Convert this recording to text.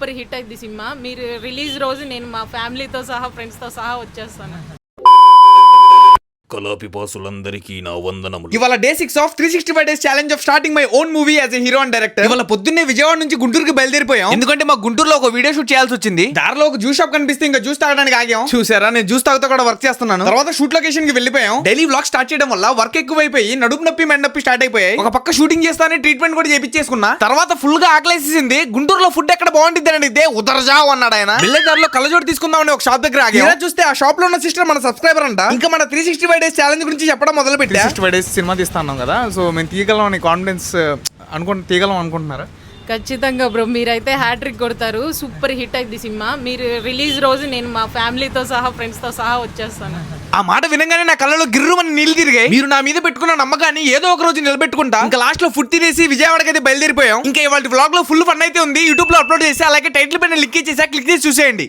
Super hit అయింది cinema. మీరు release రోజు నేను మా ఫ్యామిలీతో సహా ఫ్రెండ్స్తో సహా వచ్చేస్తాను. కళాపిపాసులందరికీ నా వందనములు. ఇవాళ day 6 of 365 days challenge of starting my own movie as a hero and director. ఇవాళ పొద్దున్నే విజయవాడ నుంచి గుంటూరుకి బయలుదేరిపోయాం. ఎందుకంటే మా గుంటూరులో ఒక వీడియో షూట్ చేయాల్సి వచ్చింది. దారిలో ఒక జ్యూస్ షాప్ కనిపిస్తే ఇంకా జ్యూస్ తాగడానికి ఆగాం. చూసారా, నేను జ్యూస్ తాగుతూ కూడా వర్క్ చేస్తున్నాను. తర్వాత షూట్ లొకేషన్ కి వెళ్ళిపోయాం. డైలీ వ్లాగ్ స్టార్ట్ చేయడం వల్ల వర్క్ ఎక్కువైపోయి నడుపు నొప్పి మెడ నొప్పి స్టార్ట్ అయిపోయాయి. ఒక పక్క షూటింగ్ చేస్తానే ట్రీట్మెంట్ కూడా చేపించేసుకున్నా. తర్వాత ఫుల్ గా ఆకలేసేసింది. గుంటూరులో ఫుడ్ ఎక్కడ బాగుంటుంది అని అడిగితే ఉదర్జావ్ అన్నాడు ఆయన. వెళ్ళేదారిలో కళ్ళజోడు తీసుకుందామని ఒక షాప్ దగ్గర ఆగాం. చూస్తే ఆ షాప్ లో ఉన్న సిస్టర్ మన సబ్స్క్రైబర్ అంట. ఇంకా మన 365 డేస్ ఛాలెంజ్ గురించి చెప్పడం మొదలు 365 డేస్ సినిమా తీస్తున్నాం కదా, సో మేము తీయగలం అని కాన్ఫిడెన్స్ తీయగలం అనుకుంటున్నారా? ఖచ్చితంగా బ్రో, మీరైతే హ్యాట్రిక్ కొడతారు. సూపర్ హిట్ అయింది సినిమా. మీరు రిలీజ్ రోజు నేను మా ఫ్యామిలీతో సహా ఫ్రెండ్స్తో సహా వచ్చేస్తాను. ఆ మాట వినగానే నా కళ్ళలో గిర్రుమని నీళ్ళు తిరిగాయి. మీరు నా మీద పెట్టుకున్న నమ్మకాన్ని ఏదో ఒక రోజు నిలబెట్టుకుంటా. ఇంకా లాస్ట్ లో ఫుడ్ తినేసి విజయవాడకి అయితే బయలుదేరిపోయాం. ఇంకా ఇవాళ వ్లాగ్ లో ఫుల్ ఫన్ అయితే ఉంది. యూట్యూబ్ లో అప్లోడ్ చేసి అలాగే టైటిల్ పైన క్లిక్ చేసి చూసేయండి.